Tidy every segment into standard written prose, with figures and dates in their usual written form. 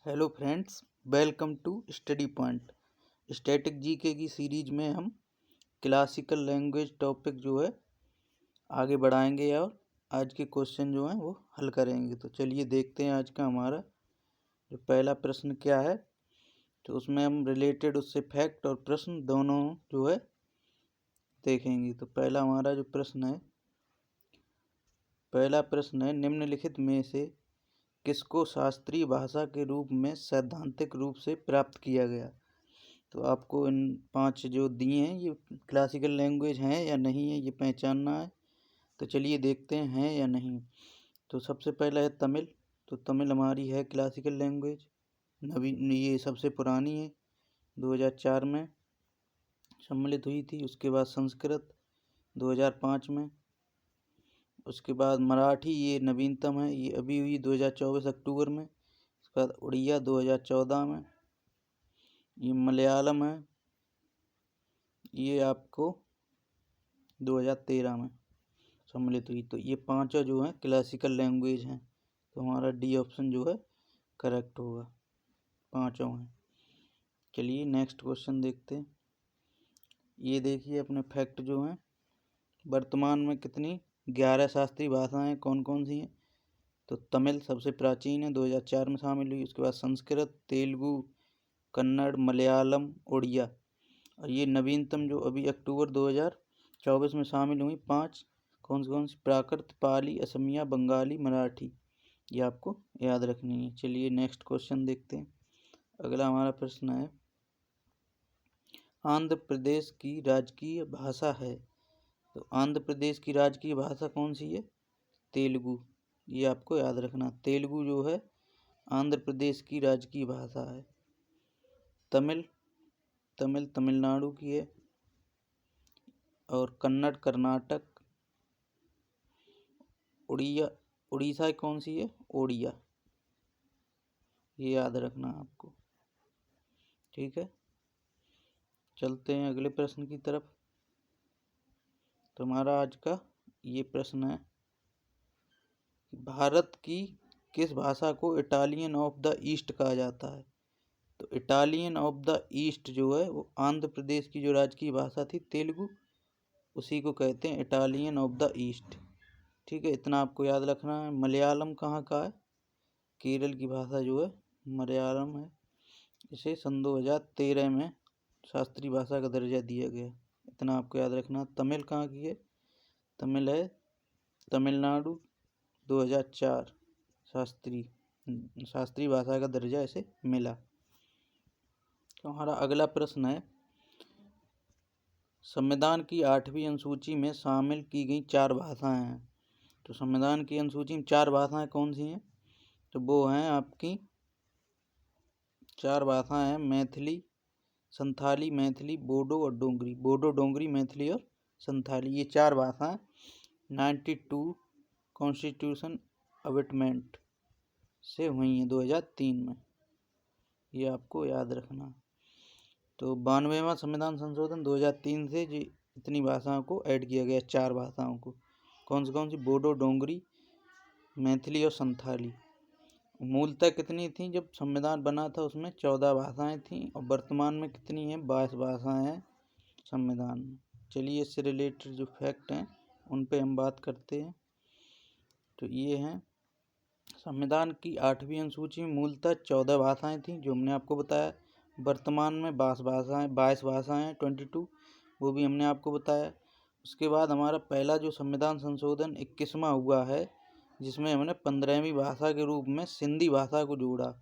Hello friends, welcome to study point. Static GK की series में हम क्लासिकल लैंग्वेज टॉपिक जो है आगे बढ़ाएंगे और आज के क्वेश्चन जो हैं वो हल करेंगे। तो चलिए देखते हैं आज का हमारा जो पहला प्रश्न क्या है। तो उसमें हम रिलेटेड उससे फैक्ट और प्रश्न दोनों जो है देखेंगे। तो पहला हमारा जो पहला प्रश्न है, निम्नलिखित में से किसको शास्त्रीय भाषा के रूप में सैद्धांतिक रूप से प्राप्त किया गया। तो आपको इन 5 जो दिए हैं ये क्लासिकल लैंग्वेज हैं या नहीं है ये पहचानना है। तो चलिए देखते हैं या नहीं। तो सबसे पहला है तमिल। तो तमिल हमारी है क्लासिकल लैंग्वेज, नवीन, ये सबसे पुरानी है, 2004 में सम्मिलित हुई थी। उसके बाद संस्कृत 2005 में। उसके बाद मराठी, ये नवीनतम है, ये अभी हुई 2024 अक्टूबर में। उसके बाद उड़िया 2014 में। ये मलयालम है, ये आपको 2013 में सम्मिलित हुई। तो ये पांचों जो हैं क्लासिकल लैंग्वेज हैं। तो हमारा डी ऑप्शन जो है करेक्ट होगा, पांचों हैं। चलिए नेक्स्ट क्वेश्चन देखते हैं। ये देखिए अपने फैक्ट जो हैं, वर्तमान में कितनी 11 शास्त्रीय भाषाएं कौन कौन सी हैं। तो तमिल सबसे प्राचीन है, 2004 में शामिल हुई। उसके बाद संस्कृत, तेलुगु, कन्नड़, मलयालम, उड़िया। और ये नवीनतम जो अभी अक्टूबर 2024 में शामिल हुई 5 कौन सी, प्राकृत, पाली, असमिया, बंगाली, मराठी। ये आपको याद रखनी है। चलिए नेक्स्ट क्वेश्चन देखते हैं। अगला हमारा प्रश्न है, आंध्र प्रदेश की राजकीय भाषा है। तो आंध्र प्रदेश की राजकीय भाषा कौन सी है? तेलुगु। ये आपको याद रखना, तेलुगु जो है आंध्र प्रदेश की राजकीय भाषा है। तमिल तमिलनाडु की है। और कन्नड़ कर्नाटक। उड़ीसा कौन सी है? ओडिया। ये याद रखना आपको, ठीक है। चलते हैं अगले प्रश्न की तरफ। तो हमारा आज का ये प्रश्न है, भारत की किस भाषा को इटालियन ऑफ द ईस्ट कहा जाता है। तो इटालियन ऑफ द ईस्ट जो है वो आंध्र प्रदेश की जो राजकीय भाषा थी तेलुगु, उसी को कहते हैं इटालियन ऑफ द ईस्ट, ठीक है। इतना आपको याद रखना है। मलयालम कहाँ का है? केरल की भाषा जो है मलयालम है। इसे सन 2013 में शास्त्रीय भाषा का दर्जा दिया गया, इतना आपको याद रखना। तमिल कहाँ की है? तमिल है तमिलनाडु, 2004 शास्त्रीय भाषा का दर्जा इसे मिला। तो हमारा अगला प्रश्न है, संविधान की 8वीं अनुसूची में शामिल की गई 4 भाषाएं हैं। तो संविधान की अनुसूची में 4 भाषाएं कौन सी हैं? तो वो हैं आपकी 4 भाषाएं हैं, मैथिली, संथाली, मैथिली, बोडो और डोंगरी। बोडो, डोंगरी, मैथिली और संथाली, ये 4 भाषाएं 92 कॉन्स्टिट्यूशन अमेंडमेंट से हुई हैं 2003 में। ये आपको याद रखना। तो 92वां संविधान संशोधन 2003 से जी इतनी भाषाओं को ऐड किया गया, 4 भाषाओं को। कौन सी? बोडो, डोंगरी, मैथिली और संथाली। मूलतः कितनी थी जब संविधान बना था? उसमें 14 भाषाएं थीं और वर्तमान में कितनी हैं? 22 भाषाएं हैं संविधान में। चलिए इससे रिलेटेड जो फैक्ट हैं उन पे हम बात करते हैं। तो ये हैं, संविधान की 8वीं अनुसूची में मूलतः 14 भाषाएं थीं जो हमने आपको बताया। वर्तमान में 22 भाषाएं 22, वो भी हमने आपको बताया। उसके बाद हमारा पहला जो संविधान संशोधन 21वां हुआ है, जिसमें हमने 15वीं भाषा के रूप में सिंधी भाषा को जोड़ा।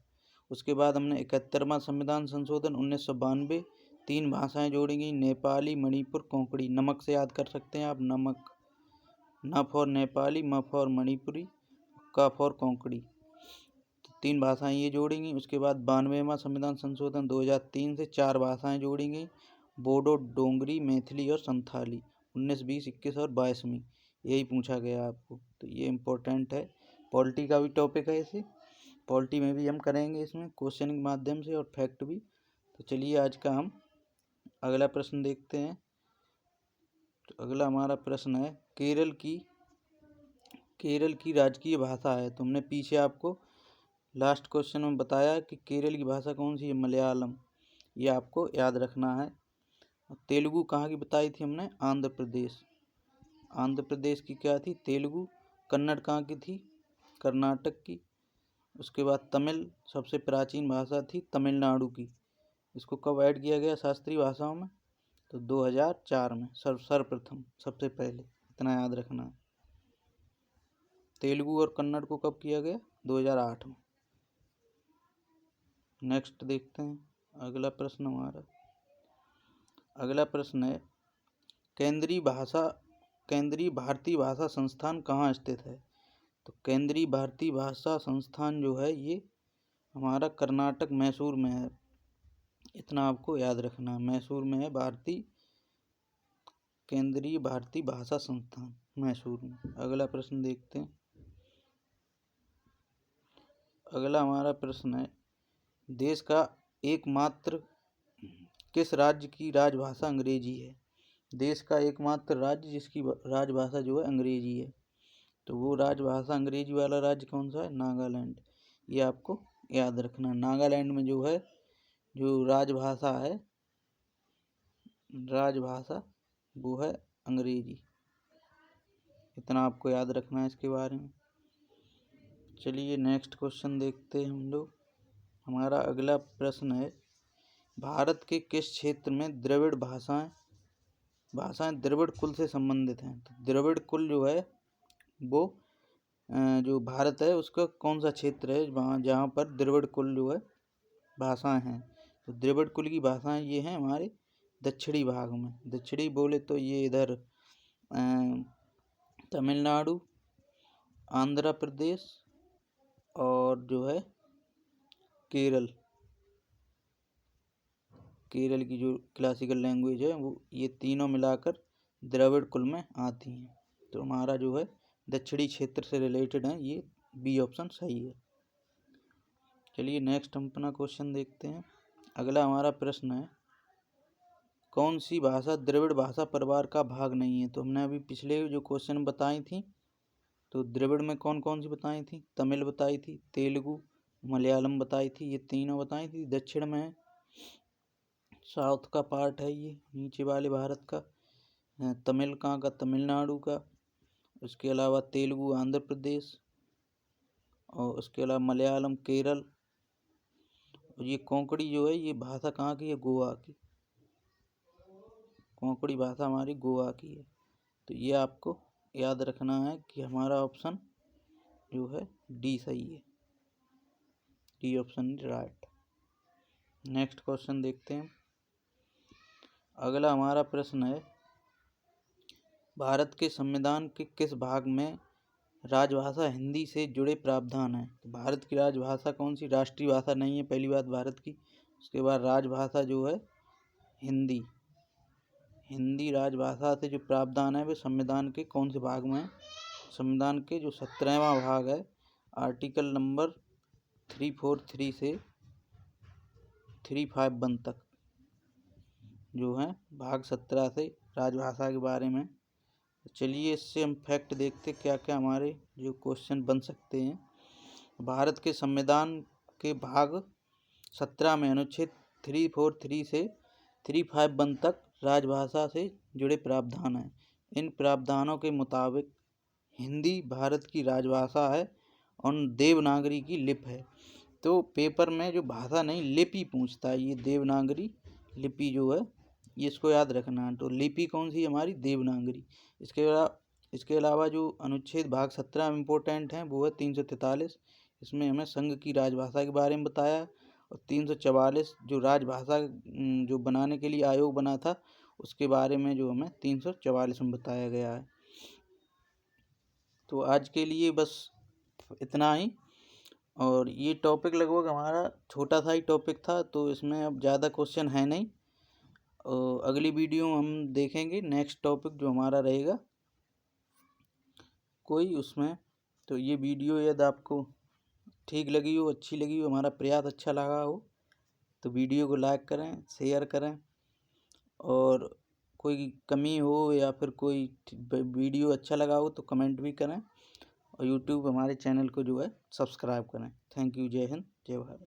उसके बाद हमने 71वां संविधान संशोधन 1992, 3 भाषाएं जोड़ी गई, नेपाली, मणिपुर, कोंकणी। नमक से याद कर सकते हैं आप, नमक, न फॉर नेपाली, म फॉर मणिपुरी, का फॉर कोंकणी। तो 3 भाषाएं ये जोड़ी गई। उसके बाद 92वां संविधान संशोधन 2003 से 4 भाषाएं जोड़ी गई, बोडो, डोंगरी, मैथिली और संथाली। 19, 20, 21 और 22वीं यही पूछा गया आपको। तो ये इम्पोर्टेंट है, पॉलिटी का भी टॉपिक है, इसे पॉलिटी में भी हम करेंगे इसमें क्वेश्चन के माध्यम से और फैक्ट भी। तो चलिए आज का हम अगला प्रश्न देखते हैं। तो अगला हमारा प्रश्न है, केरल की राजकीय भाषा है। तो हमने पीछे आपको लास्ट क्वेश्चन में बताया कि केरल की भाषा कौन सी है, मलयालम, ये आपको याद रखना है। तेलुगु कहाँ की बताई थी हमने, आंध्र प्रदेश, आंध्र प्रदेश की क्या थी, तेलुगु। कन्नड़ कहाँ की थी, कर्नाटक की। उसके बाद तमिल सबसे प्राचीन भाषा थी तमिलनाडु की। इसको कब ऐड किया गया शास्त्रीय भाषाओं में, तो 2004 में सर्वप्रथम, सबसे पहले, इतना याद रखना है। तेलुगु और कन्नड़ को कब किया गया, 2008 में। नेक्स्ट देखते हैं अगला प्रश्न हमारा। अगला प्रश्न है केंद्रीय भारतीय भाषा संस्थान कहाँ स्थित है। तो केंद्रीय भारतीय भाषा संस्थान जो है ये हमारा कर्नाटक मैसूर में है, इतना आपको याद रखना है। मैसूर में है केंद्रीय भारतीय भाषा संस्थान, मैसूर में। अगला प्रश्न देखते हैं। अगला हमारा प्रश्न है देश का एकमात्र किस राज्य की राजभाषा अंग्रेजी है। देश का एकमात्र राज्य जिसकी राजभाषा जो है अंग्रेजी है, तो वो राजभाषा अंग्रेजी वाला राज्य कौन सा है, नागालैंड। ये आपको याद रखना। नागालैंड में जो है जो राजभाषा वो है अंग्रेजी, इतना आपको याद रखना है इसके बारे में। चलिए नेक्स्ट क्वेश्चन देखते हैं हम लोग। हमारा अगला प्रश्न है भारत के किस क्षेत्र में द्रविड़ भाषाएं द्रविड़ कुल से संबंधित हैं। तो द्रविड़ कुल जो है वो जो भारत है उसका कौन सा क्षेत्र है वहाँ जहाँ पर द्रविड़ कुल जो है भाषाएं हैं। तो द्रविड़ कुल की भाषाएं ये हैं हमारे दक्षिणी भाग में। दक्षिणी बोले तो ये इधर तमिलनाडु, आंध्र प्रदेश और जो है केरल की जो क्लासिकल लैंग्वेज है वो, ये तीनों मिलाकर द्रविड़ कुल में आती हैं। तो हमारा जो है दक्षिणी क्षेत्र से रिलेटेड है, ये बी ऑप्शन सही है। चलिए नेक्स्ट हम अपना क्वेश्चन देखते हैं। अगला हमारा प्रश्न है कौन सी भाषा द्रविड़ भाषा परिवार का भाग नहीं है। तो हमने अभी पिछले जो क्वेश्चन बताई थी, तो द्रविड़ में कौन कौन सी बताई थी, तमिल बताई थी, तेलुगु, मलयालम बताई थी, ये तीनों बताई थी। दक्षिण में है, साउथ का पार्ट है ये नीचे वाले भारत का, तमिल कहाँ का, तमिलनाडु का। उसके अलावा तेलुगु आंध्र प्रदेश, और उसके अलावा मलयालम केरल, और ये कोंकणी जो है ये भाषा कहाँ की है, गोवा की। कोंकणी भाषा हमारी गोवा की है। तो ये आपको याद रखना है कि हमारा ऑप्शन जो है डी सही है, D option right. Next question देखते हैं। अगला हमारा प्रश्न है भारत के संविधान के किस भाग में राजभाषा हिंदी से जुड़े प्रावधान हैं। तो भारत की राजभाषा कौन सी, राष्ट्रीय भाषा नहीं है पहली बात भारत की। उसके बाद राजभाषा जो है हिंदी राजभाषा से जो प्रावधान है वे संविधान के कौन से भाग में है। संविधान के जो 17वां भाग है, आर्टिकल नंबर 343 से 351 तक जो है भाग 17 से राजभाषा के बारे में। चलिए इससे हम फैक्ट देखते क्या क्या हमारे जो क्वेश्चन बन सकते हैं। भारत के संविधान के भाग 17 में अनुच्छेद 343 से 351 तक राजभाषा से जुड़े प्रावधान हैं। इन प्रावधानों के मुताबिक हिंदी भारत की राजभाषा है और देवनागरी की लिपि है। तो पेपर में जो भाषा नहीं लिपि पूछता है, ये देवनागरी लिपि जो है ये इसको याद रखना है। तो लिपि कौन सी हमारी, देवनागरी। इसके अलावा जो अनुच्छेद भाग 17 में इम्पोर्टेंट हैं वो है 343, इसमें हमें संघ की राजभाषा के बारे में बताया। और 344 जो राजभाषा जो बनाने के लिए आयोग बना था उसके बारे में जो हमें 344 में बताया गया है। तो आज के लिए बस इतना ही। और ये टॉपिक लगभग हमारा छोटा सा ही टॉपिक था, तो इसमें अब ज़्यादा क्वेश्चन है नहीं। और अगली वीडियो हम देखेंगे नेक्स्ट टॉपिक जो हमारा रहेगा कोई उसमें। तो ये वीडियो यदि आपको ठीक लगी हो, अच्छी लगी हो, हमारा प्रयास अच्छा लगा हो, तो वीडियो को लाइक करें, शेयर करें। और कोई कमी हो या फिर कोई वीडियो अच्छा लगा हो तो कमेंट भी करें। और यूट्यूब हमारे चैनल को जो है सब्सक्राइब करें। Thank you. जय हिंद, जय भारत।